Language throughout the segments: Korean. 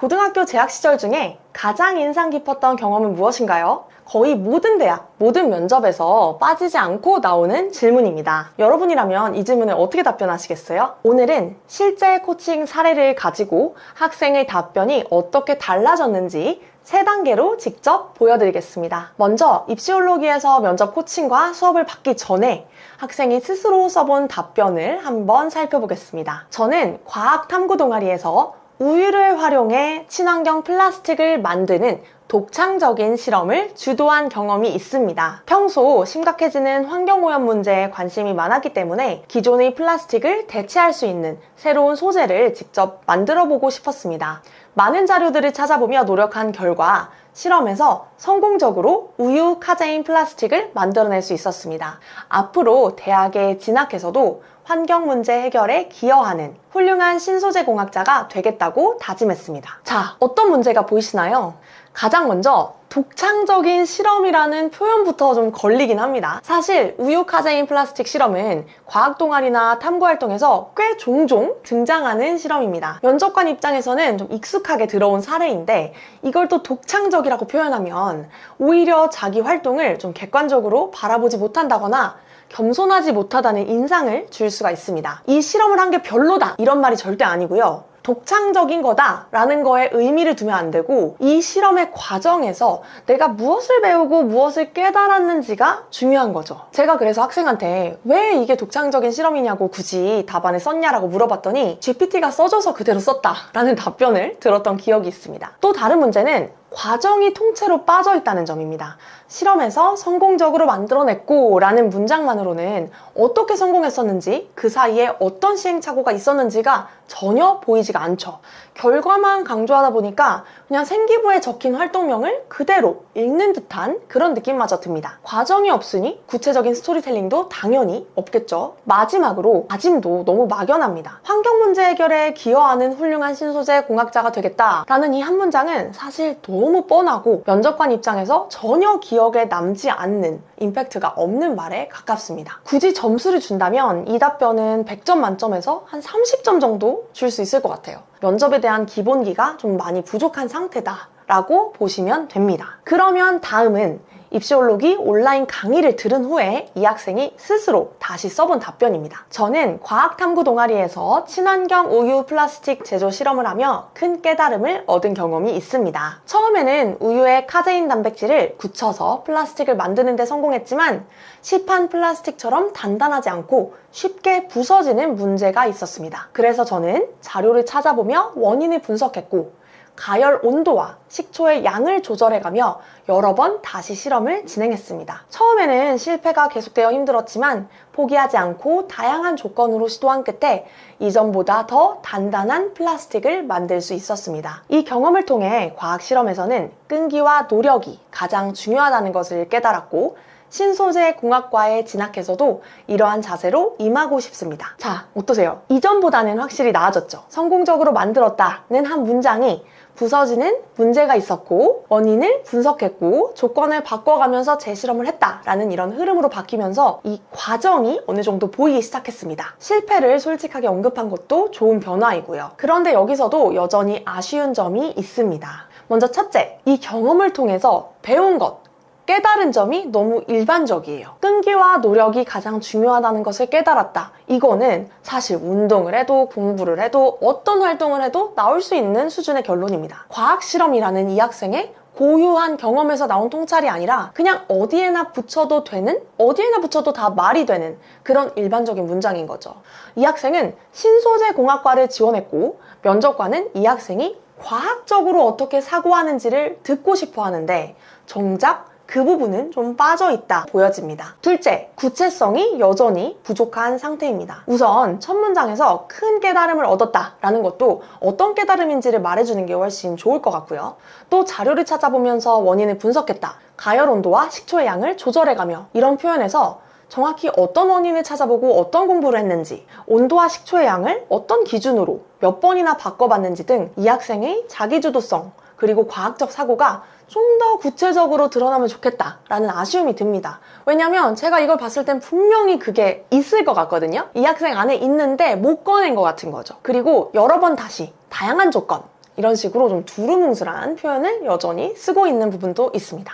고등학교 재학 시절 중에 가장 인상 깊었던 경험은 무엇인가요? 거의 모든 대학, 모든 면접에서 빠지지 않고 나오는 질문입니다. 여러분이라면 이 질문에 어떻게 답변하시겠어요? 오늘은 실제 코칭 사례를 가지고 학생의 답변이 어떻게 달라졌는지 3단계로 직접 보여드리겠습니다. 먼저 입시올로기에서 면접 코칭과 수업을 받기 전에 학생이 스스로 써본 답변을 한번 살펴보겠습니다. 저는 과학탐구 동아리에서 우유를 활용해 친환경 플라스틱을 만드는 독창적인 실험을 주도한 경험이 있습니다. 평소 심각해지는 환경오염 문제에 관심이 많았기 때문에 기존의 플라스틱을 대체할 수 있는 새로운 소재를 직접 만들어보고 싶었습니다. 많은 자료들을 찾아보며 노력한 결과 실험에서 성공적으로 우유 카제인 플라스틱을 만들어낼 수 있었습니다. 앞으로 대학에 진학해서도 환경 문제 해결에 기여하는 훌륭한 신소재 공학자가 되겠다고 다짐했습니다. 자, 어떤 문제가 보이시나요? 가장 먼저 독창적인 실험이라는 표현부터 좀 걸리긴 합니다. 사실 우유 카제인 플라스틱 실험은 과학 동아리나 탐구 활동에서 꽤 종종 등장하는 실험입니다. 면접관 입장에서는 좀 익숙하게 들어온 사례인데 이걸 또 독창적이라고 표현하면 오히려 자기 활동을 좀 객관적으로 바라보지 못한다거나 겸손하지 못하다는 인상을 줄 수가 있습니다. 이 실험을 한 게 별로다 이런 말이 절대 아니고요. 독창적인 거다 라는 거에 의미를 두면 안 되고 이 실험의 과정에서 내가 무엇을 배우고 무엇을 깨달았는지가 중요한 거죠. 제가 그래서 학생한테 왜 이게 독창적인 실험이냐고 굳이 답안에 썼냐라고 물어봤더니 GPT가 써줘서 그대로 썼다 라는 답변을 들었던 기억이 있습니다. 또 다른 문제는 과정이 통째로 빠져있다는 점입니다. 실험에서 성공적으로 만들어냈고 라는 문장만으로는 어떻게 성공했었는지 그 사이에 어떤 시행착오가 있었는지가 전혀 보이지가 않죠. 결과만 강조하다 보니까 그냥 생기부에 적힌 활동명을 그대로 읽는 듯한 그런 느낌마저 듭니다. 과정이 없으니 구체적인 스토리텔링도 당연히 없겠죠. 마지막으로 다짐도 너무 막연합니다. 환경 문제 해결에 기여하는 훌륭한 신소재 공학자가 되겠다라는 이 한 문장은 사실 너무 뻔하고 면접관 입장에서 전혀 기억에 남지 않는 임팩트가 없는 말에 가깝습니다. 굳이 점수를 준다면 이 답변은 100점 만점에서 한 30점 정도 줄 수 있을 것 같아요. 면접에 대한 기본기가 좀 많이 부족한 상태다 라고 보시면 됩니다. 그러면 다음은 입시올로기 온라인 강의를 들은 후에 이 학생이 스스로 다시 써본 답변입니다. 저는 과학탐구 동아리에서 친환경 우유 플라스틱 제조 실험을 하며 큰 깨달음을 얻은 경험이 있습니다. 처음에는 우유에 카제인 단백질을 굳혀서 플라스틱을 만드는 데 성공했지만 시판 플라스틱처럼 단단하지 않고 쉽게 부서지는 문제가 있었습니다. 그래서 저는 자료를 찾아보며 원인을 분석했고 가열 온도와 식초의 양을 조절해가며 여러 번 다시 실험을 진행했습니다. 처음에는 실패가 계속되어 힘들었지만 포기하지 않고 다양한 조건으로 시도한 끝에 이전보다 더 단단한 플라스틱을 만들 수 있었습니다. 이 경험을 통해 과학 실험에서는 끈기와 노력이 가장 중요하다는 것을 깨달았고 신소재 공학과에 진학해서도 이러한 자세로 임하고 싶습니다. 자, 어떠세요? 이전보다는 확실히 나아졌죠? 성공적으로 만들었다는 한 문장이 부서지는 문제가 있었고 원인을 분석했고 조건을 바꿔가면서 재실험을 했다라는 이런 흐름으로 바뀌면서 이 과정이 어느 정도 보이기 시작했습니다. 실패를 솔직하게 언급한 것도 좋은 변화이고요. 그런데 여기서도 여전히 아쉬운 점이 있습니다. 먼저 첫째, 이 경험을 통해서 배운 것, 깨달은 점이 너무 일반적이에요. 끈기와 노력이 가장 중요하다는 것을 깨달았다. 이거는 사실 운동을 해도 공부를 해도 어떤 활동을 해도 나올 수 있는 수준의 결론입니다. 과학 실험이라는 이 학생의 고유한 경험에서 나온 통찰이 아니라 그냥 어디에나 붙여도 되는, 어디에나 붙여도 다 말이 되는 그런 일반적인 문장인 거죠. 이 학생은 신소재 공학과를 지원했고 면접관은 이 학생이 과학적으로 어떻게 사고하는지를 듣고 싶어 하는데 정작 그 부분은 좀 빠져있다 보여집니다. 둘째, 구체성이 여전히 부족한 상태입니다. 우선 첫 문장에서 큰 깨달음을 얻었다라는 것도 어떤 깨달음인지를 말해주는 게 훨씬 좋을 것 같고요. 또 자료를 찾아보면서 원인을 분석했다. 가열 온도와 식초의 양을 조절해가며 이런 표현에서 정확히 어떤 원인을 찾아보고 어떤 공부를 했는지, 온도와 식초의 양을 어떤 기준으로 몇 번이나 바꿔봤는지 등 이 학생의 자기주도성 그리고 과학적 사고가 좀 더 구체적으로 드러나면 좋겠다라는 아쉬움이 듭니다. 왜냐면 제가 이걸 봤을 땐 분명히 그게 있을 것 같거든요. 이 학생 안에 있는데 못 꺼낸 것 같은 거죠. 그리고 여러 번 다시 다양한 조건, 이런 식으로 좀 두루뭉술한 표현을 여전히 쓰고 있는 부분도 있습니다.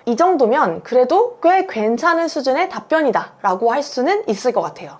이 정도면 그래도 꽤 괜찮은 수준의 답변이다 라고 할 수는 있을 것 같아요.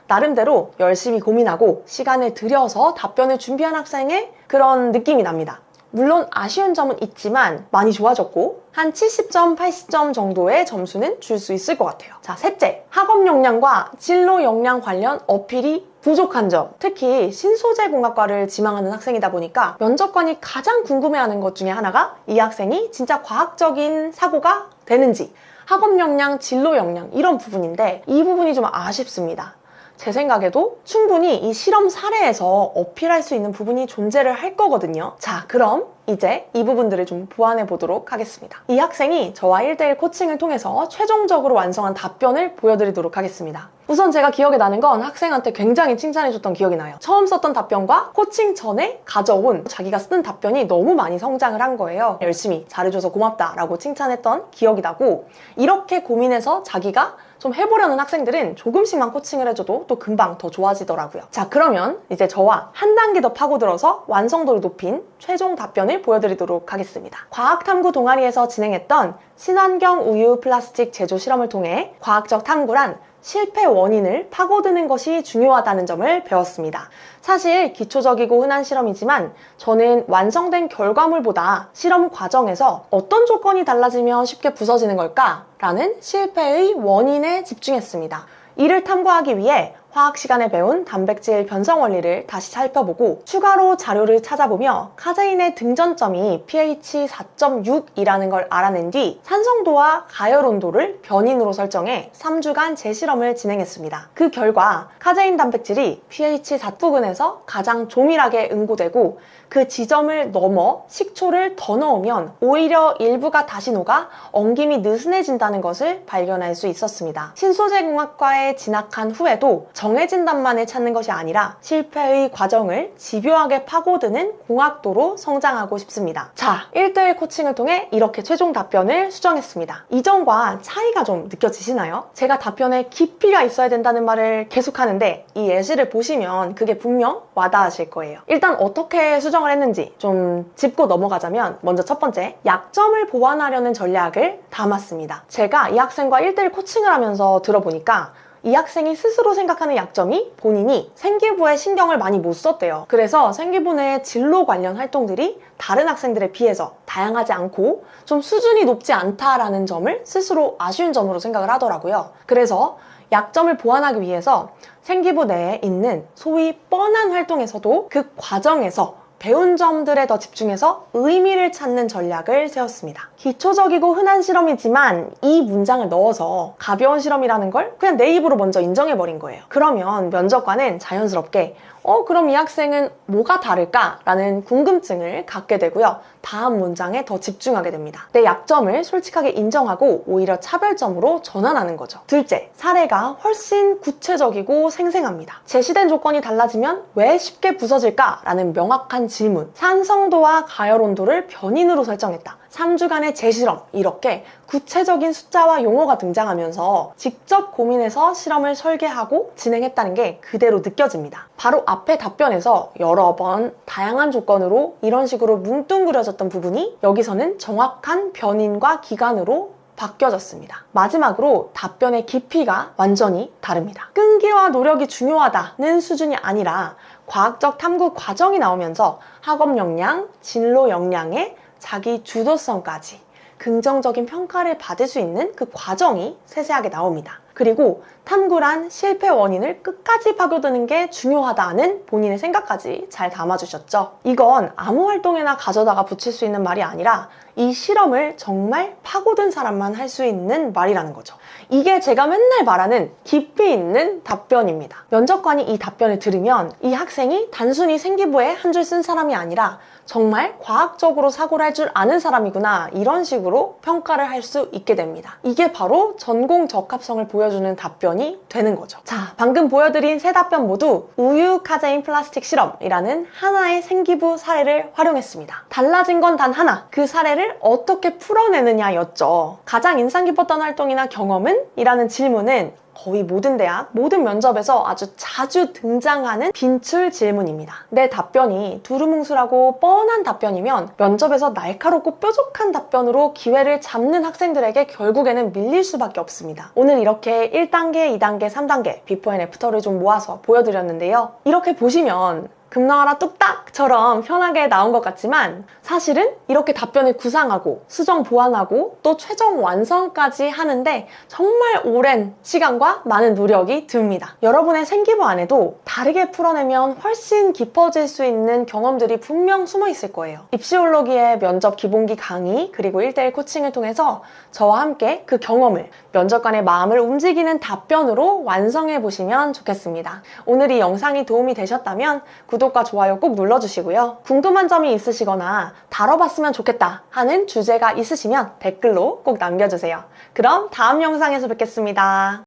나름대로 열심히 고민하고 시간을 들여서 답변을 준비한 학생의 그런 느낌이 납니다. 물론 아쉬운 점은 있지만 많이 좋아졌고 한 70점, 80점 정도의 점수는 줄 수 있을 것 같아요. 자, 셋째, 학업 역량과 진로 역량 관련 어필이 부족한 점. 특히 신소재공학과를 지망하는 학생이다 보니까 면접관이 가장 궁금해하는 것 중에 하나가 이 학생이 진짜 과학적인 사고가 되는지, 학업 역량, 진로 역량 이런 부분인데 이 부분이 좀 아쉽습니다. 제 생각에도 충분히 이 실험 사례에서 어필할 수 있는 부분이 존재를 할 거거든요. 자, 그럼 이제 이 부분들을 좀 보완해 보도록 하겠습니다. 이 학생이 저와 1대1 코칭을 통해서 최종적으로 완성한 답변을 보여드리도록 하겠습니다. 우선 제가 기억에 나는 건 학생한테 굉장히 칭찬해줬던 기억이 나요. 처음 썼던 답변과 코칭 전에 가져온 자기가 쓴 답변이 너무 많이 성장을 한 거예요. 열심히 잘해줘서 고맙다라고 칭찬했던 기억이 나고, 이렇게 고민해서 자기가 좀 해보려는 학생들은 조금씩만 코칭을 해줘도 또 금방 더 좋아지더라고요. 자, 그러면 이제 저와 한 단계 더 파고들어서 완성도를 높인 최종 답변을 보여드리도록 하겠습니다. 과학탐구 동아리에서 진행했던 친환경 우유 플라스틱 제조 실험을 통해 과학적 탐구란 실패 원인을 파고드는 것이 중요하다는 점을 배웠습니다. 사실 기초적이고 흔한 실험이지만 저는 완성된 결과물보다 실험 과정에서 어떤 조건이 달라지면 쉽게 부서지는 걸까? 라는 실패의 원인에 집중했습니다. 이를 탐구하기 위해 화학 시간에 배운 단백질 변성 원리를 다시 살펴보고 추가로 자료를 찾아보며 카제인의 등전점이 pH 4.6이라는 걸 알아낸 뒤 산성도와 가열 온도를 변인으로 설정해 3주간 재실험을 진행했습니다. 그 결과 카제인 단백질이 pH 4 부근에서 가장 조밀하게 응고되고 그 지점을 넘어 식초를 더 넣으면 오히려 일부가 다시 녹아 엉김이 느슨해진다는 것을 발견할 수 있었습니다. 신소재공학과에 진학한 후에도 정해진 답만을 찾는 것이 아니라 실패의 과정을 집요하게 파고드는 공학도로 성장하고 싶습니다. 자, 1대1 코칭을 통해 이렇게 최종 답변을 수정했습니다. 이전과 차이가 좀 느껴지시나요? 제가 답변에 깊이가 있어야 된다는 말을 계속하는데 이 예시를 보시면 그게 분명 와닿으실 거예요. 일단 어떻게 수정을 했는지 좀 짚고 넘어가자면 먼저 첫 번째, 약점을 보완하려는 전략을 담았습니다. 제가 이 학생과 1대1 코칭을 하면서 들어보니까 이 학생이 스스로 생각하는 약점이 본인이 생기부에 신경을 많이 못 썼대요. 그래서 생기부 내 진로 관련 활동들이 다른 학생들에 비해서 다양하지 않고 좀 수준이 높지 않다라는 점을 스스로 아쉬운 점으로 생각을 하더라고요. 그래서 약점을 보완하기 위해서 생기부 내에 있는 소위 뻔한 활동에서도 그 과정에서 배운 점들에 더 집중해서 의미를 찾는 전략을 세웠습니다. 기초적이고 흔한 실험이지만 이 문장을 넣어서 가벼운 실험이라는 걸 그냥 내 입으로 먼저 인정해버린 거예요. 그러면 면접관은 자연스럽게 그럼 이 학생은 뭐가 다를까? 라는 궁금증을 갖게 되고요. 다음 문장에 더 집중하게 됩니다. 내 약점을 솔직하게 인정하고 오히려 차별점으로 전환하는 거죠. 둘째, 사례가 훨씬 구체적이고 생생합니다. 제시된 조건이 달라지면 왜 쉽게 부서질까? 라는 명확한 질문. 산성도와 가열 온도를 변인으로 설정했다. 3주간의 재실험, 이렇게 구체적인 숫자와 용어가 등장하면서 직접 고민해서 실험을 설계하고 진행했다는 게 그대로 느껴집니다. 바로 앞에 답변에서 여러 번 다양한 조건으로 이런 식으로 뭉뚱그려졌던 부분이 여기서는 정확한 변인과 기간으로 바뀌어졌습니다. 마지막으로 답변의 깊이가 완전히 다릅니다. 끈기와 노력이 중요하다는 수준이 아니라 과학적 탐구 과정이 나오면서 학업 역량, 진로 역량에 자기 주도성까지 긍정적인 평가를 받을 수 있는 그 과정이 세세하게 나옵니다. 그리고 탐구란 실패 원인을 끝까지 파고드는 게 중요하다는 본인의 생각까지 잘 담아주셨죠. 이건 아무 활동에나 가져다가 붙일 수 있는 말이 아니라 이 실험을 정말 파고든 사람만 할 수 있는 말이라는 거죠. 이게 제가 맨날 말하는 깊이 있는 답변입니다. 면접관이 이 답변을 들으면 이 학생이 단순히 생기부에 한 줄 쓴 사람이 아니라 정말 과학적으로 사고를 할 줄 아는 사람이구나, 이런 식으로 평가를 할 수 있게 됩니다. 이게 바로 전공 적합성을 보여주는 답변이 되는 거죠. 자, 방금 보여드린 세 답변 모두 우유 카제인 플라스틱 실험이라는 하나의 생기부 사례를 활용했습니다. 달라진 건 단 하나, 그 사례를 어떻게 풀어내느냐였죠. 가장 인상 깊었던 활동이나 경험은? 이라는 질문은 거의 모든 대학, 모든 면접에서 아주 자주 등장하는 빈출 질문입니다. 내 답변이 두루뭉술하고 뻔한 답변이면 면접에서 날카롭고 뾰족한 답변으로 기회를 잡는 학생들에게 결국에는 밀릴 수밖에 없습니다. 오늘 이렇게 1단계, 2단계, 3단계 비포 앤 애프터를 좀 모아서 보여드렸는데요. 이렇게 보시면 금나와라 뚝딱처럼 편하게 나온 것 같지만 사실은 이렇게 답변을 구상하고 수정 보완하고 또 최종 완성까지 하는데 정말 오랜 시간과 많은 노력이 듭니다. 여러분의 생기부 안에도 다르게 풀어내면 훨씬 깊어질 수 있는 경험들이 분명 숨어 있을 거예요. 입시올로기의 면접 기본기 강의 그리고 1대1 코칭을 통해서 저와 함께 그 경험을 면접관의 마음을 움직이는 답변으로 완성해 보시면 좋겠습니다. 오늘 이 영상이 도움이 되셨다면 구독과 좋아요 꼭 눌러주시고요. 궁금한 점이 있으시거나 다뤄봤으면 좋겠다 하는 주제가 있으시면 댓글로 꼭 남겨주세요. 그럼 다음 영상에서 뵙겠습니다.